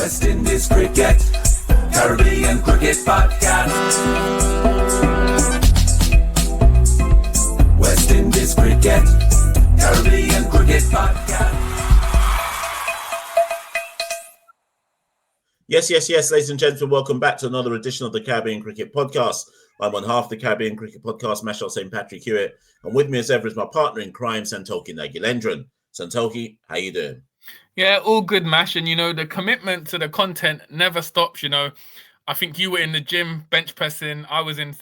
West Indies Cricket, Caribbean Cricket Podcast. West Indies Cricket, Caribbean Cricket Podcast. Yes, ladies and gentlemen, welcome back to another edition of the Caribbean Cricket Podcast. I'm on half the Caribbean Cricket Podcast, Machel St. Patrick Hewitt, and with me as ever is my partner in crime, Santokie Nagilendran. Santokie, how you doing? Yeah, all good, Mash. And, the commitment to the content never stops, I think you were in the gym, bench pressing. I was in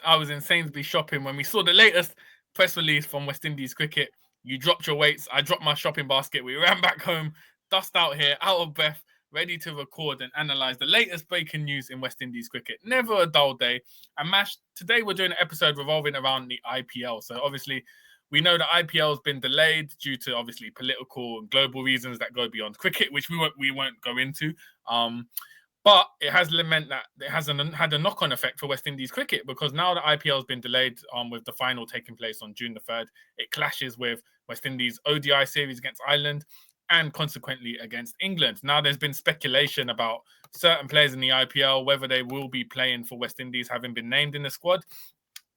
Sainsbury's shopping when we saw the latest press release from West Indies Cricket. You dropped your weights. I dropped my shopping basket. We ran back home, dust out here, out of breath, ready to record and analyze the latest breaking news in West Indies cricket. Never a dull day. And Mash, today we're doing an episode revolving around the IPL. So obviously, we know the IPL has been delayed due to obviously political and global reasons that go beyond cricket, which we won't go into. But it has meant that it hasn't had a knock-on effect for West Indies cricket, because now the IPL has been delayed with the final taking place on June the 3rd. It clashes with West Indies ODI series against Ireland and consequently against England. Now there's been speculation about certain players in the IPL, whether they will be playing for West Indies, having been named in the squad.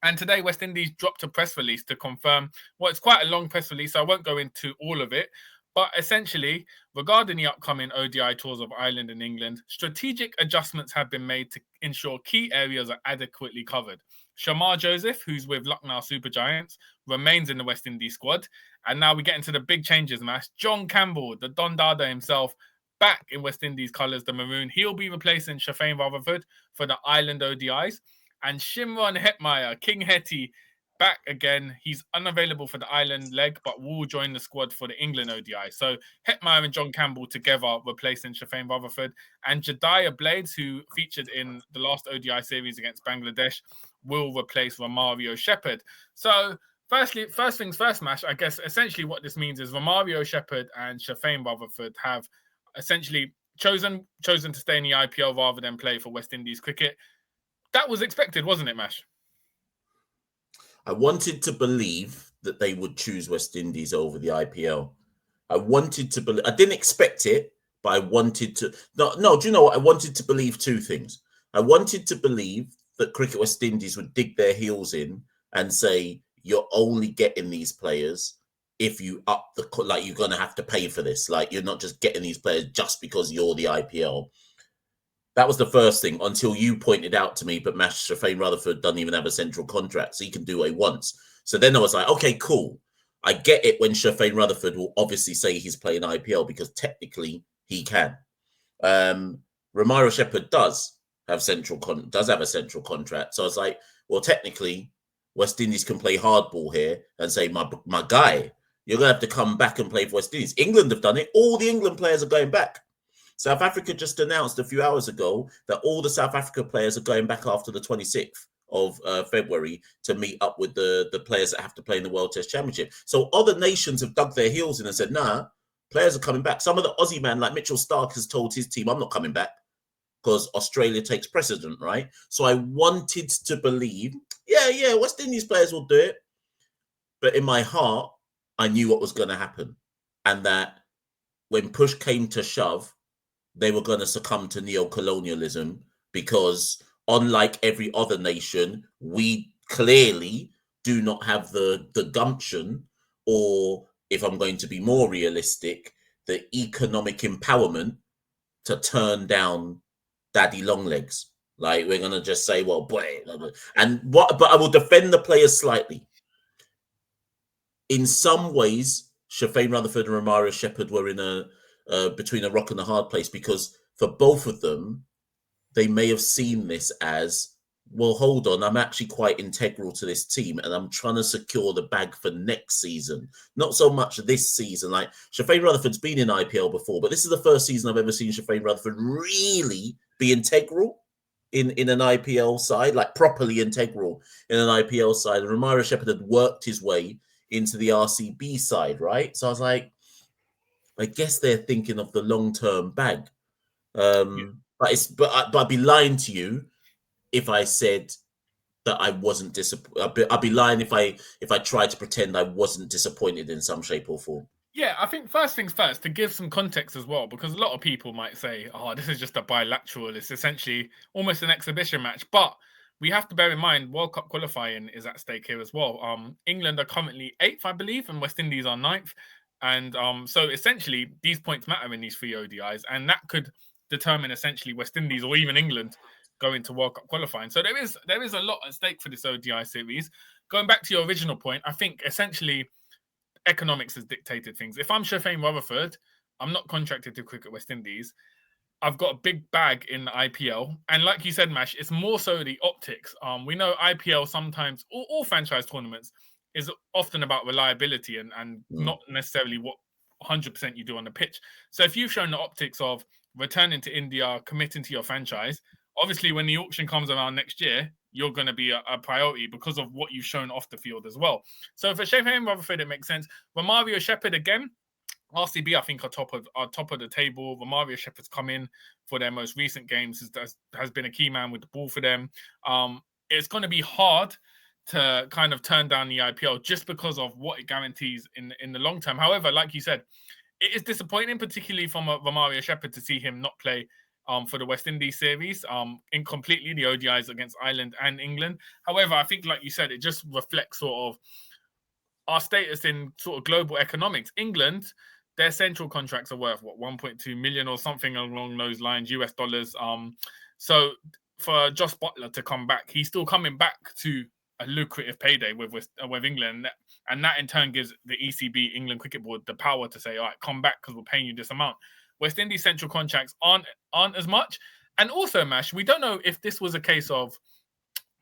And today, West Indies dropped a press release to confirm, well, it's quite a long press release, so I won't go into all of it. But essentially, regarding the upcoming ODI tours of Ireland and England, strategic adjustments have been made to ensure key areas are adequately covered. Shamar Joseph, who's with Lucknow Super Giants, remains in the West Indies squad. And now we get into the big changes, Mash. John Campbell, the Don Dada himself, back in West Indies colours, the maroon. He'll be replacing Shafane Rutherford for the Ireland ODIs. And Shimron Hetmyer, King Hetty, back again. He's unavailable for the Ireland leg, but will join the squad for the England ODI. So Hetmyer and John Campbell together replacing Shafane Rutherford. And Jediah Blades, who featured in the last ODI series against Bangladesh, will replace Romario Shepherd. So first things first, Mash, I guess essentially what this means is Romario Shepherd and Shafane Rutherford have essentially chosen to stay in the IPL rather than play for West Indies cricket. That was expected, wasn't it, Mash? I wanted to believe that they would choose West Indies over the IPL. I wanted to believe. I didn't expect it, but I wanted to. No, do you know what? I wanted to believe two things. I wanted to believe that Cricket West Indies would dig their heels in and say, you're only getting these players if you up the, like, you're going to have to pay for this. Like, you're not just getting these players just because you're the IPL. That was the first thing, until you pointed out to me, but Shafane Rutherford doesn't even have a central contract, so he can do what he wants. So then I was like, okay, cool. I get it when Shafane Rutherford will obviously say he's playing IPL, because technically he can. Romario Shepherd does have a central contract. So I was like, well, technically, West Indies can play hardball here and say, my guy, you're going to have to come back and play for West Indies. England have done it. All the England players are going back. South Africa just announced a few hours ago that all the South Africa players are going back after the 26th of February to meet up with the players that have to play in the World Test Championship. So other nations have dug their heels in and said, nah, players are coming back. Some of the Aussie man, like Mitchell Starc, has told his team, I'm not coming back, because Australia takes precedent, right? So I wanted to believe, yeah, West Indies players will do it. But in my heart, I knew what was going to happen. And that when push came to shove, they were going to succumb to neo-colonialism, because unlike every other nation, we clearly do not have the gumption, or, if I'm going to be more realistic, the economic empowerment to turn down daddy long legs. Like, we're going to just say, well, boy, but I will defend the players slightly. In some ways, Shafane Rutherford and Romario Shepherd were in between a rock and a hard place, because for both of them, they may have seen this as, well, hold on, I'm actually quite integral to this team and I'm trying to secure the bag for next season. Not so much this season. Like, Shafane Rutherford's been in IPL before, but this is the first season I've ever seen Shafane Rutherford really be integral in an IPL side, like properly integral in an IPL side. And Romario Shepherd had worked his way into the RCB side, right? So I was like, I guess they're thinking of the long-term bag. But I'd be lying to you if I said that I wasn't disappointed. I'd be lying if I tried to pretend I wasn't disappointed in some shape or form. Yeah, I think first things first, to give some context as well, because a lot of people might say, oh, this is just a bilateral. It's essentially almost an exhibition match. But we have to bear in mind World Cup qualifying is at stake here as well. England are currently 8th, I believe, and West Indies are 9th. And so essentially, these points matter in these 3 ODIs. And that could determine essentially West Indies or even England going to World Cup qualifying. So there is a lot at stake for this ODI series. Going back to your original point, I think essentially economics has dictated things. If I'm Shafane Rutherford, I'm not contracted to Cricket West Indies. I've got a big bag in the IPL. And like you said, Mash, it's more so the optics. We know IPL sometimes, all franchise tournaments, is often about reliability and not necessarily what 100% you do on the pitch. So if you've shown the optics of returning to India, committing to your franchise, obviously when the auction comes around next year, you're going to be a priority because of what you've shown off the field as well. So for Shafane Rutherford, it makes sense. Romario Shepherd, again, RCB, I think, are top of the table. Romario Shepherd's come in for their most recent games, has been a key man with the ball for them. It's going to be hard to kind of turn down the IPL just because of what it guarantees in the long term. However, like you said, it is disappointing, particularly from Romario Shepherd, to see him not play for the West Indies series, incompletely, the ODIs against Ireland and England. However, I think, like you said, it just reflects sort of our status in sort of global economics. England, their central contracts are worth, 1.2 million or something along those lines, US dollars. So for Josh Buttler to come back, he's still coming back to a lucrative payday with England. And that in turn gives the ECB, England Cricket Board, the power to say, all right, come back because we're paying you this amount. West Indies central contracts aren't as much. And also, Mash, we don't know if this was a case of,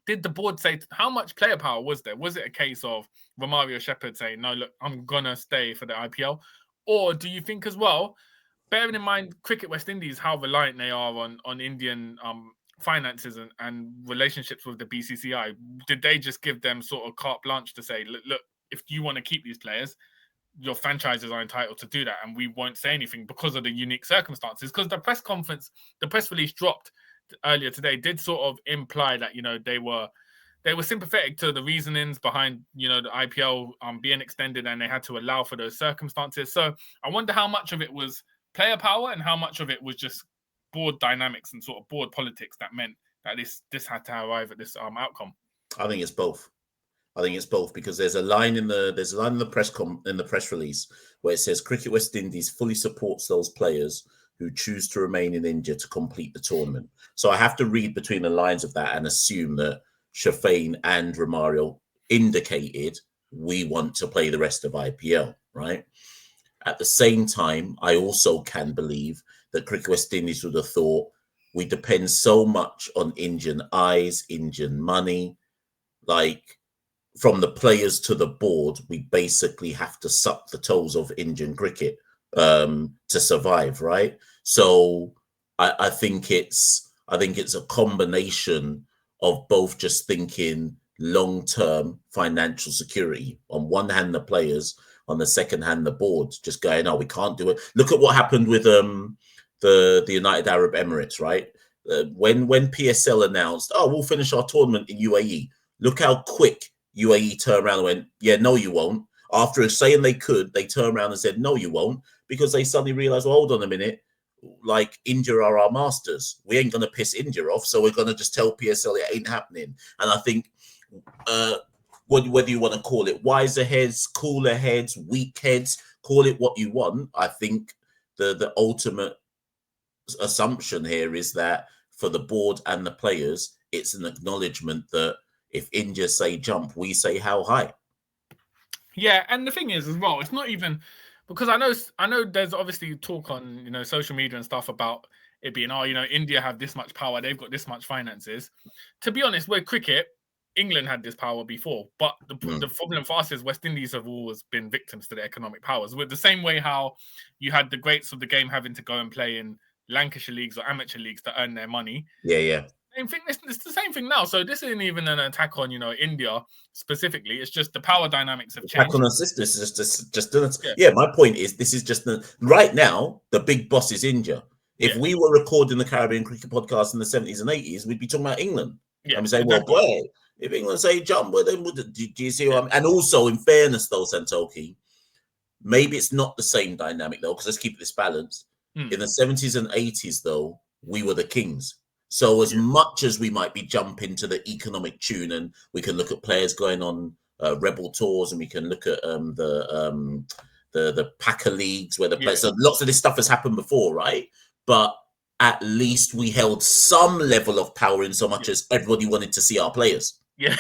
did the board say, how much player power was there? Was it a case of Romario Shepherd saying, no, look, I'm going to stay for the IPL? Or do you think as well, bearing in mind Cricket West Indies, how reliant they are on Indian finances and relationships with the BCCI, did they just give them sort of carte blanche to say, look, if you want to keep these players, your franchises are entitled to do that, and we won't say anything because of the unique circumstances? Because the press conference, the press release dropped earlier today, did sort of imply that, you know, they were sympathetic to the reasonings behind, you know, the IPL being extended, and they had to allow for those circumstances. So I wonder how much of it was player power and how much of it was just board dynamics and sort of board politics that meant that this had to arrive at this outcome. I think it's both. Because there's a line in the press release where it says Cricket West Indies fully supports those players who choose to remain in India to complete the tournament. So I have to read between the lines of that and assume that Shafane and Romario indicated we want to play the rest of IPL, right? At the same time, I also can believe that Cricket West Indies would have thought we depend so much on Indian eyes, Indian money, like from the players to the board, we basically have to suck the toes of Indian cricket to survive, right? So I think it's a combination of both just thinking long-term financial security. On one hand, the players, on the second hand, the board, just going, oh, we can't do it. Look at what happened with the United Arab Emirates, right? When PSL announced, oh, we'll finish our tournament in UAE. Look how quick UAE turned around and went, yeah, no, you won't. After saying they could, they turned around and said, no, you won't, because they suddenly realized, well, hold on a minute, like India are our masters. We ain't going to piss India off, so we're going to just tell PSL it ain't happening. And I think whether you want to call it wiser heads, cooler heads, weak heads, call it what you want, I think the ultimate assumption here is that for the board and the players, it's an acknowledgement that if India say jump, we say how high. Yeah, and the thing is as well, it's not even because I know there's obviously talk on, you know, social media and stuff about it being, oh, you know, India have this much power, they've got this much finances. To be honest, with cricket, England had this power before, but the problem for us is West Indies have always been victims to their economic powers. With the same way how you had the greats of the game having to go and play in Lancashire leagues or amateur leagues to earn their money. Yeah. Same thing. It's the same thing now. So this isn't even an attack on, you know, India specifically. It's just the power dynamics have changed. Attack on our sisters is just yeah. My point is, this is just right now the big boss is India. If we were recording the Caribbean Cricket Podcast in the 70s and 80s, we'd be talking about England. Yeah, and we say, exactly. Well, boy, if England say jump, well, then do you see what I mean? And also, in fairness, though, Santokie, Maybe it's not the same dynamic though, because let's keep this balanced. Hmm. In the 70s and 80s, though, we were the kings. So as much as we might be jumping to the economic tune, and we can look at players going on rebel tours, and we can look at the Packer leagues where the players. So lots of this stuff has happened before, right? But at least we held some level of power in so much as everybody wanted to see our players. Yeah.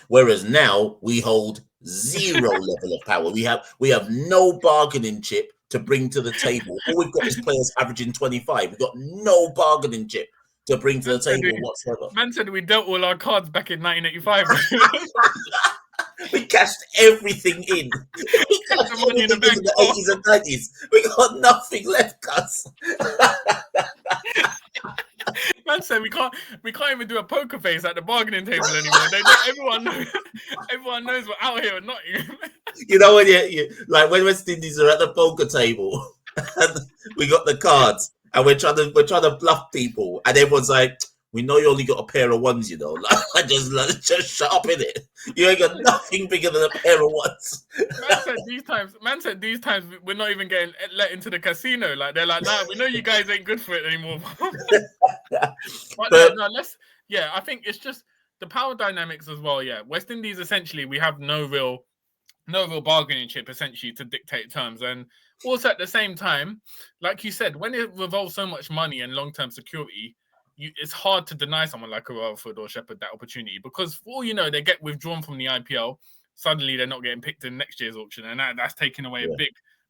Whereas now we hold zero level of power. We have no bargaining chip to bring to the table. All we've got is players averaging 25. We've got no bargaining chip to bring to the table whatsoever. Man said we dealt all our cards back in 1985. We cashed everything in. We cashed money in the bank. in the 80s and 90s. We got nothing left, cuz. Man said we can't even do a poker face at the bargaining table anymore. Everyone knows we're out here and not you. You know when you like when West Indies are at the poker table and we got the cards and we're trying to bluff people, and everyone's like, we know you only got a pair of ones, you know. Like, just shut up, innit? You ain't got nothing bigger than a pair of ones. Man said these times we're not even getting let into the casino. Like they're like, nah, we know you guys ain't good for it anymore. I think it's just the power dynamics as well. Yeah, West Indies essentially we have no real bargaining chip essentially to dictate terms, and also at the same time, like you said, when it revolves so much money and long-term security, it's hard to deny someone like a Rutherford or Shepherd that opportunity, because for all you know, they get withdrawn from the IPL. Suddenly, they're not getting picked in next year's auction, and that's taking away a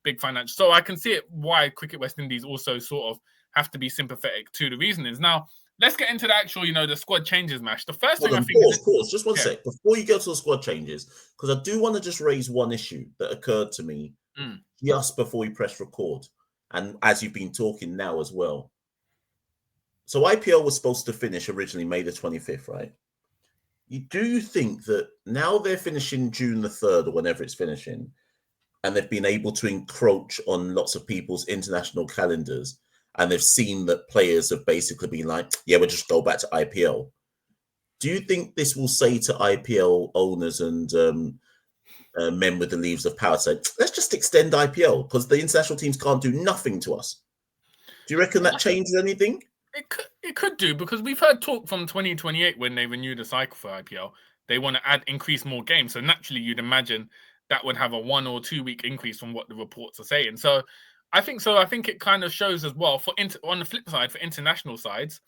big financial. So I can see it why Cricket West Indies also sort of have to be sympathetic to the reasonings. Now, let's get into the actual, the squad changes, Mash. The first thing I think pause, just one sec before you go to the squad changes, because I do want to just raise one issue that occurred to me just before we press record, and as you've been talking now as well. So IPL was supposed to finish originally May the 25th, right? Do you think that now they're finishing June the 3rd or whenever it's finishing, and they've been able to encroach on lots of people's international calendars, and they've seen that players have basically been like, yeah, we'll just go back to IPL. Do you think this will say to IPL owners and men with the leaves of power, say, let's just extend IPL because the international teams can't do nothing to us? Do you reckon that changes anything? It could do, because we've heard talk from 2028 when they renew the cycle for IPL. They want to increase more games. So naturally, you'd imagine that would have a 1 or 2 week increase from what the reports are saying. So I think it kind of shows as well, on the flip side, for international sides,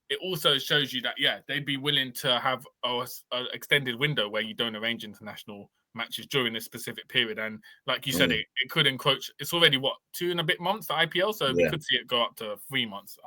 it also shows you that, they'd be willing to have an extended window where you don't arrange international matches during this specific period. And like you said, it could encroach. It's already, 2 and a bit months, the IPL? So we could see it go up to 3 months.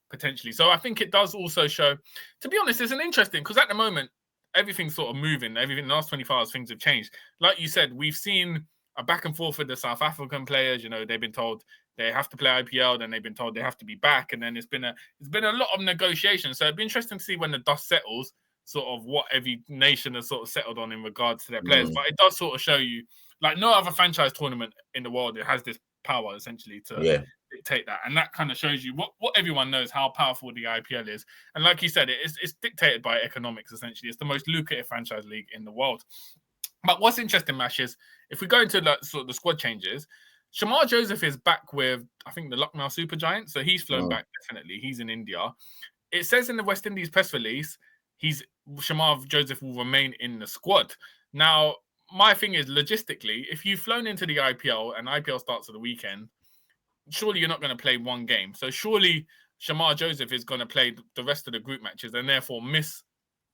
Potentially. So I think it does also show, to be honest, it's an interesting, because at the moment, everything's sort of moving. In the last 24 hours, things have changed. Like you said, we've seen a back and forth with the South African players. They've been told they have to play IPL, then they've been told they have to be back. And then it's been a lot of negotiation. So it'd be interesting to see when the dust settles, sort of what every nation has sort of settled on in regards to their players. But it does sort of show you, like no other franchise tournament in the world, it has this power essentially to dictate that, and that kind of shows you what everyone knows, how powerful the IPL is. And like you said, it's dictated by economics essentially. It's the most lucrative franchise league in the world. But what's interesting, Mash, is if we go into the squad changes, Shamar Joseph is back with, I think, the Lucknow Super Giants, so he's flown back definitely. He's in India. It says in the West Indies press release, Shamar Joseph will remain in the squad. Now, my thing is, logistically, if you've flown into the IPL and IPL starts at the weekend, surely you're not going to play one game. So surely Shamar Joseph is going to play the rest of the group matches and therefore miss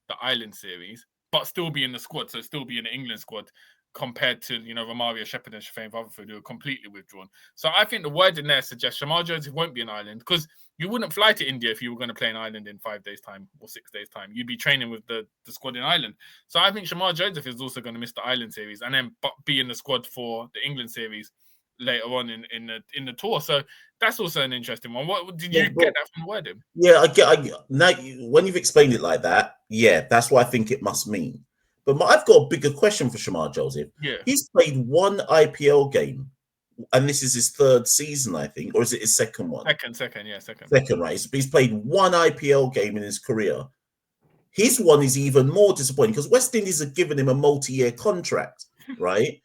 the Island series, but still be in the squad. So still be in the England squad, compared to, Romario, Shepherd and Shafane Rutherford, who are completely withdrawn. So I think the word in there suggests Shamar Joseph won't be in Ireland, because you wouldn't fly to India if you were going to play in Ireland in 5 days' time or 6 days' time. You'd be training with the squad in Ireland. So I think Shamar Joseph is also going to miss the Ireland series and then be in the squad for the England series later on in the tour. So that's also an interesting one. What did you get that from the wording? Yeah, I now when you've explained it like that, that's what I think it must mean. But I've got a bigger question for Shamar Joseph. Yeah. He's played one IPL game, and this is his 3rd season, I think, or is it his second one? Second, right? He's played one IPL game in his career. His one is even more disappointing because West Indies have given him a multi-year contract, right?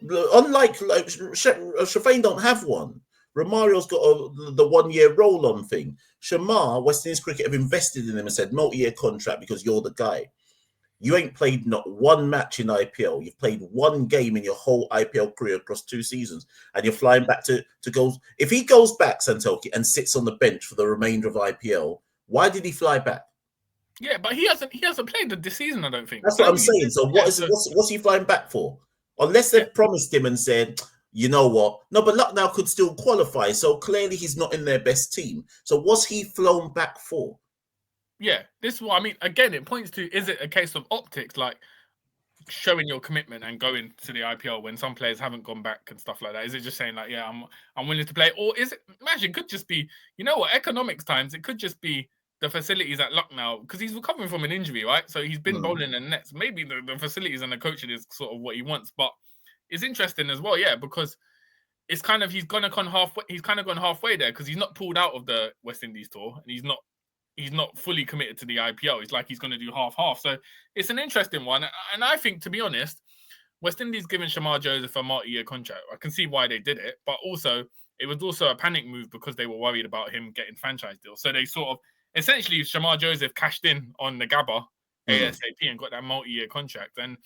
unlike Shafane don't have one. Romario's got the 1 year roll on thing. Shamar, West Indies Cricket have invested in him and said multi-year contract because you're the guy. You ain't played not one match in IPL. You've played one game in your whole IPL career across 2 seasons, and you're flying back to go. If he goes back, Santokie, and sits on the bench for the remainder of IPL, why did he fly back? Yeah, but he hasn't played this season, I don't think. That's what I'm saying. So what's he flying back for? Unless they've promised him and said, you know what? No, but Lucknow could still qualify. So clearly he's not in their best team. So what's he flown back for? Yeah, this is what I mean. Again, it points to, is it a case of optics, like showing your commitment and going to the IPL when some players haven't gone back and stuff like that? Is it just saying like, yeah, I'm willing to play? Or is it, imagine, it could just be, you know what, economics times, it could just be the facilities at Lucknow, because he's recovering from an injury, right? So he's been bowling in nets. Maybe the facilities and the coaching is sort of what he wants, but it's interesting as well, yeah, because it's kind of, he's kind of gone halfway there, because he's not pulled out of the West Indies tour, and he's not fully committed to the IPL. It's like he's going to do half. So it's an interesting one. And I think, to be honest, West Indies giving Shamar Joseph a multi-year contract, I can see why they did it, but also it was also a panic move because they were worried about him getting franchise deals. So they sort of, essentially, Shamar Joseph cashed in on the Gabba ASAP and got that multi-year contract. And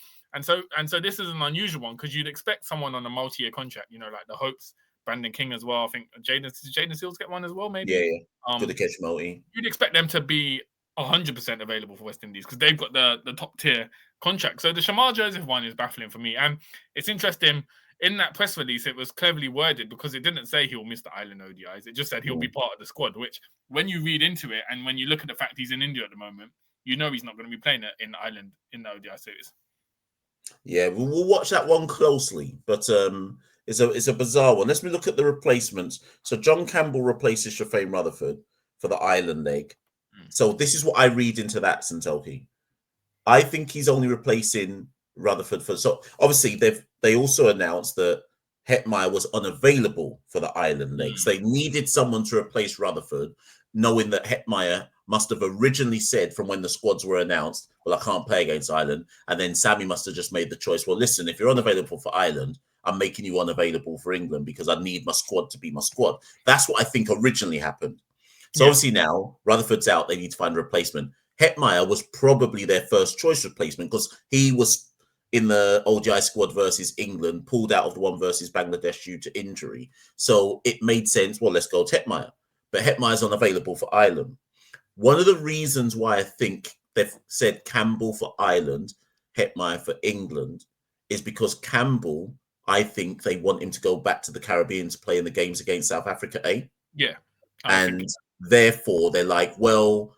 so this is an unusual one, because you'd expect someone on a multi-year contract, you know, like the Hopes, Brandon King as well. I think Jaden Seals get one as well, maybe. Yeah. Good to catch multi. You'd expect them to be 100% available for West Indies, because they've got the top tier contract. So the Shamar Joseph one is baffling for me. And it's interesting, in that press release, it was cleverly worded, because it didn't say he'll miss the Island ODIs. It just said he'll be part of the squad, which, when you read into it and when you look at the fact he's in India at the moment, you know he's not going to be playing in Ireland in the ODI series. Yeah, we'll watch that one closely, but it's a bizarre one. Let's look at the replacements. So John Campbell replaces Shafane Rutherford for the Ireland leg. So this is what I read into that, Santokie. I think he's only replacing Rutherford for. So obviously they also announced that Hetmeyer was unavailable for the Ireland legs. They needed someone to replace Rutherford, knowing that Hetmeyer must have originally said from when the squads were announced, well, I can't play against Ireland. And then Sammy must have just made the choice. Well, listen, if you're unavailable for Ireland, I'm making you unavailable for England because I need my squad to be my squad. That's what I think originally happened. So obviously now Rutherford's out. They need to find a replacement. Hetmeyer was probably their first choice replacement because he was in the ODI squad versus England, pulled out of the one versus Bangladesh due to injury. So it made sense. Well, let's go to Hetmeyer. But Hetmeyer's unavailable for Ireland. One of the reasons why I think they've said Campbell for Ireland, Hetmeyer for England, is because Campbell, I think they want him to go back to the Caribbean to play in the games against South Africa A. Yeah. And therefore they're like, well,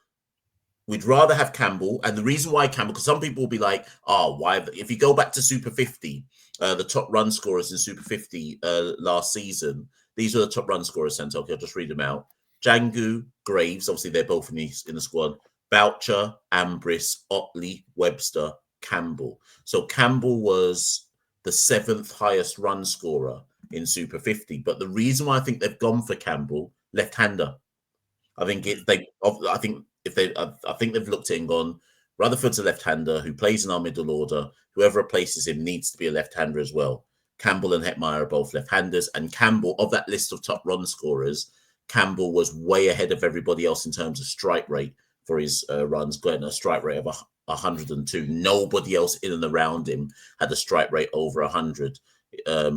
we'd rather have Campbell. And the reason why Campbell, because some people will be like, oh, why? If you go back to Super 50, the top run scorers in Super 50 last season, these are the top run scorers, Santokie. I'll just read them out. Django, Graves, obviously they're both in the squad. Boucher, Ambris, Otley, Webster, Campbell. So Campbell was the 7th highest run scorer in Super 50. But the reason why I think they've gone for Campbell, left-hander. I think they've looked at it and gone, Rutherford's a left-hander who plays in our middle order. Whoever replaces him needs to be a left-hander as well. Campbell and Hetmeyer are both left-handers. And Campbell, of that list of top run scorers, Campbell was way ahead of everybody else in terms of strike rate for his runs, getting a strike rate of 102. Nobody else in and around him had a strike rate over 100.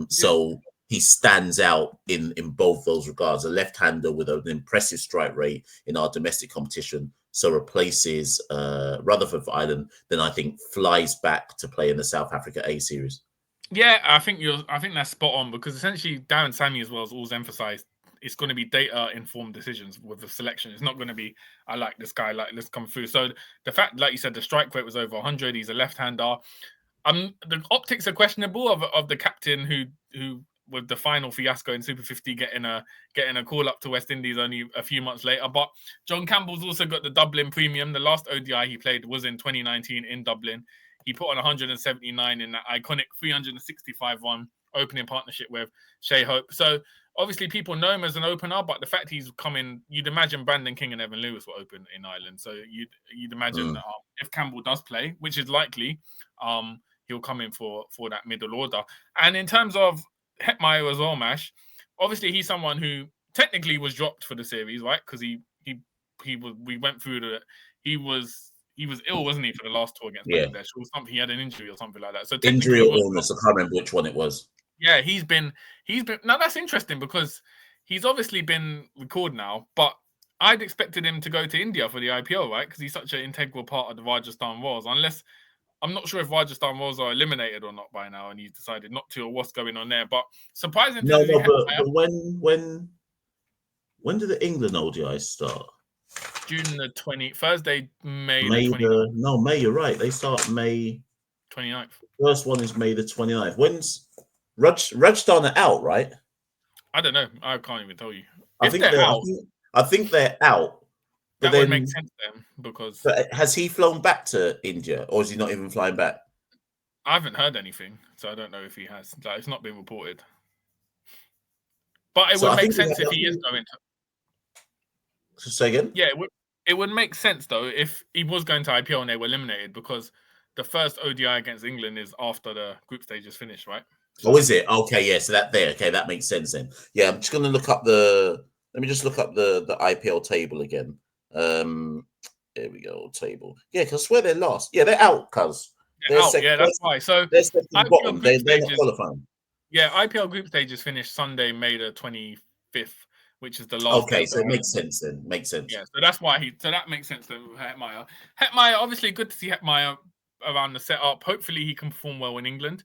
So he stands out in both those regards. A left-hander with an impressive strike rate in our domestic competition, so replaces Rutherford for Ireland, then I think flies back to play in the South Africa A series. Yeah, I think that's spot on, because essentially Darren Sammy as well has always emphasized it's going to be data-informed decisions with the selection. It's not going to be, I like this guy, like, let's come through. So the fact, like you said, the strike rate was over 100. He's a left-hander. The optics are questionable of the captain who with the final fiasco in Super 50 getting a call up to West Indies only a few months later. But John Campbell's also got the Dublin premium. The last ODI he played was in 2019 in Dublin. He put on 179 in that iconic 365 one opening partnership with Shea Hope. So obviously people know him as an opener, but the fact he's coming, you'd imagine Brandon King and Evan Lewis will open in Ireland. So you'd imagine if Campbell does play, which is likely, he'll come in for that middle order. And in terms of Hetmeyer as well, Mash, obviously he's someone who technically was dropped for the series, right? Because we went through he was ill, wasn't he, for the last tour against Bangladesh? Or something, he had an injury or something like that. So injury or illness, I can't remember which one it was. Yeah, he's been. Now that's interesting because he's obviously been recalled now, but I'd expected him to go to India for the IPL, right? Because he's such an integral part of the Rajasthan Royals. Unless I'm not sure if Rajasthan Royals are eliminated or not by now, and he's decided not to, or what's going on there. But surprising. No, but when do the England ODIs start? June the 20th, Thursday, May May the 29th. No, May, you're right. They start May 29th. First one is May the 29th. When's Rajasthan are out, right? I don't know. I can't even tell you. I think they're out. That would make sense then, because... But has he flown back to India, or is he not even flying back? I haven't heard anything, so I don't know if he has. Like, it's not been reported. But it would make sense if he is going to... Say again? Yeah, it would make sense, though, if he was going to IPL and they were eliminated, because the first ODI against England is after the group stage is finished, right? So, oh, is it? Okay, yeah, so that makes sense then. Yeah, I'm just going to look up let me just look up the IPL table again. There we go, table. Yeah, because I swear they're lost. Yeah, they're out, cuz. They're out, yeah, that's why. So they're second bottom. They're not qualifying. Yeah, IPL group stages finished Sunday, May the 25th, which is the last. Okay, so it makes sense then. Makes sense. Yeah, so that's why so that makes sense then with Hetmeyer. Hetmeyer, obviously good to see Hetmeyer around the setup. Hopefully he can perform well in England.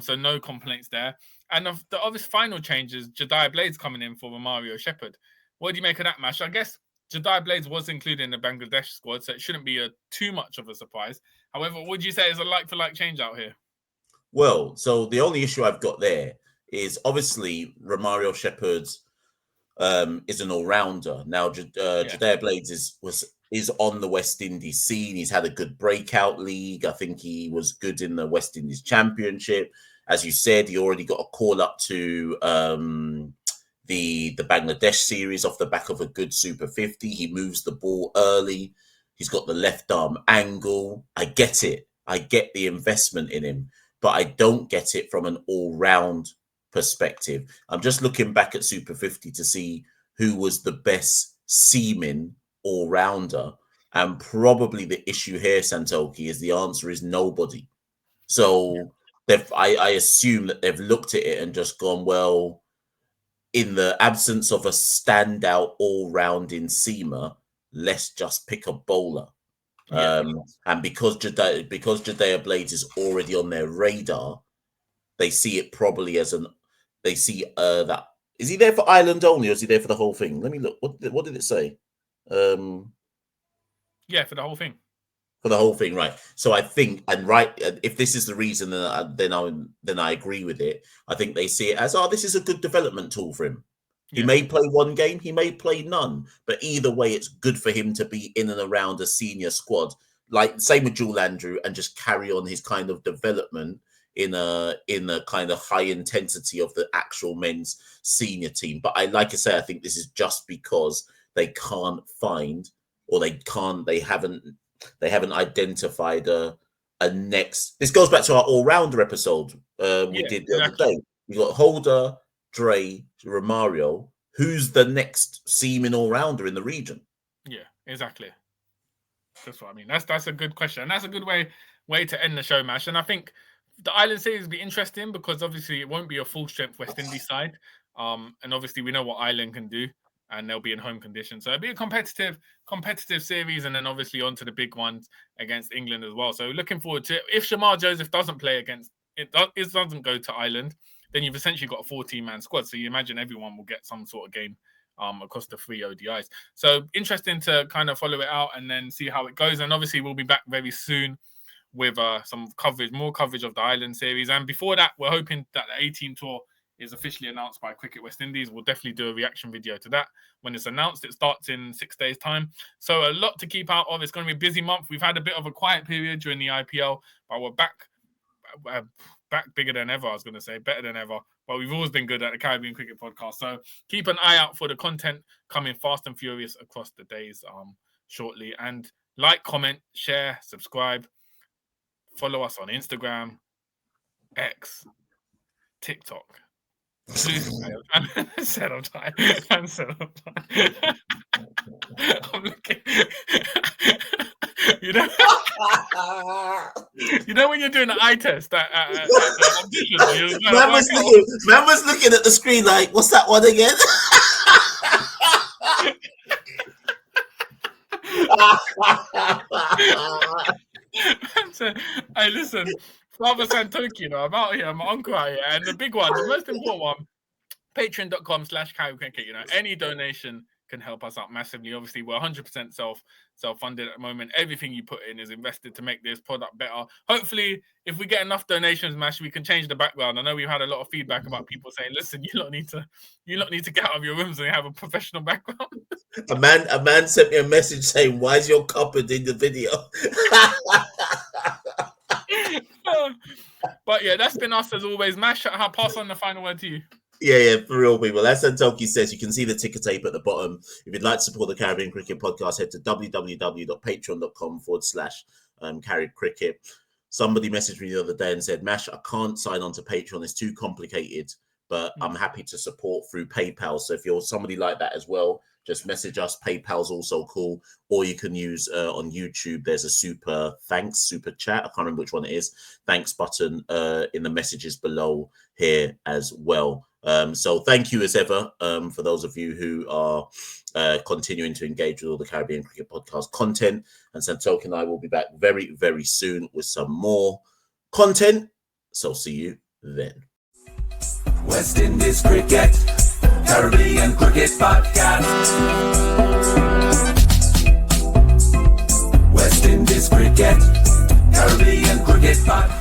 So no complaints there. And of the obvious final changes, Jediah Blades coming in for Romario Shepherd. What do you make of that, Mash? I guess Jediah Blades was included in the Bangladesh squad, so it shouldn't be too much of a surprise. However, would you say is a like-for-like change out here? Well, so the only issue I've got there is obviously Romario Shepherd is an all-rounder. Now, Jediah Blades is on the West Indies scene. He's had a good breakout league. I think he was good in the West Indies Championship. As you said, he already got a call up to the Bangladesh series off the back of a good Super 50. He moves the ball early. He's got the left arm angle. I get it. I get the investment in him, but I don't get it from an all-round perspective. I'm just looking back at Super 50 to see who was the best seaming all-rounder, and probably the issue here, Santokie, is the answer is nobody. So I assume that they've looked at it and just gone, well, in the absence of a standout all-rounding seamer, let's just pick a bowler. And because Jediah Blades is already on their radar, they see it probably as that is he there for Ireland only, or is he there for the whole thing? Let me look. What did it say? Yeah, for the whole thing. For the whole thing, right? So I think, if this is the reason, then I agree with it. I think they see it as, this is a good development tool for him. He may play one game, he may play none, but either way, it's good for him to be in and around a senior squad, like same with Jewel Andrew, and just carry on his kind of development in a kind of high intensity of the actual men's senior team. But I think this is just because they can't find, or they haven't identified a next. This goes back to our all-rounder episode we did the other day. We got Holder, Dre, Romario. Who's the next seaming all-rounder in the region? Yeah, exactly. That's what I mean. That's a good question, and that's a good way to end the show, Mash. And I think the Island Series will be interesting because obviously it won't be a full-strength West Indies side, and obviously we know what Ireland can do, and they'll be in home conditions. So it'll be a competitive series, and then obviously on to the big ones against England as well. So looking forward to it. If Shamar Joseph doesn't play it doesn't go to Ireland, then you've essentially got a 14-man squad. So you imagine everyone will get some sort of game across the 3 ODIs. So interesting to kind of follow it out and then see how it goes. And obviously we'll be back very soon with more coverage of the Island Series. And before that, we're hoping that the 18 tour is officially announced by Cricket West Indies. We'll definitely do a reaction video to that when it's announced. It starts in 6 days' time. So a lot to keep out of. It's going to be a busy month. We've had a bit of a quiet period during the IPL, but we're back bigger than ever, I was going to say, better than ever. But we've always been good at the Caribbean Cricket Podcast. So keep an eye out for the content coming fast and furious across the days shortly. And like, comment, share, subscribe. Follow us on Instagram, X, TikTok. I said I'm tired. I'm looking. You know when you're doing the eye test at man was looking at the screen like, what's that one again? Hey, listen, Father Santokie, I'm out here, my uncle out here, and the big one, the most important one, patreon.com/carrycricket. Any donation can help us out massively. Obviously, we're 100% self-funded at the moment. Everything you put in is invested to make this product better. Hopefully, if we get enough donations, Mash, we can change the background. I know we've had a lot of feedback about people saying, "Listen, you lot need to get out of your rooms and have a professional background." A man sent me a message saying, "Why is your cupboard in the video?" But yeah, that's been us as always. Mash, I'll pass on the final word to you. Yeah, for real, people. As Santokie says, you can see the ticker tape at the bottom. If you'd like to support the Caribbean Cricket Podcast, head to www.patreon.com/Carib Cricket. Somebody messaged me the other day and said, Mash, I can't sign on to Patreon. It's too complicated, but I'm happy to support through PayPal. So if you're somebody like that as well, just message us. PayPal's also cool. Or you can use on YouTube, there's a super chat. I can't remember which one it is. Thanks button in the messages below here as well. So thank you as ever for those of you who are continuing to engage with all the Caribbean Cricket Podcast content. And Santokie and I will be back very, very soon with some more content. So see you then. West Indies Cricket, Caribbean Cricket Podcast. West Indies Cricket, Caribbean Cricket Podcast.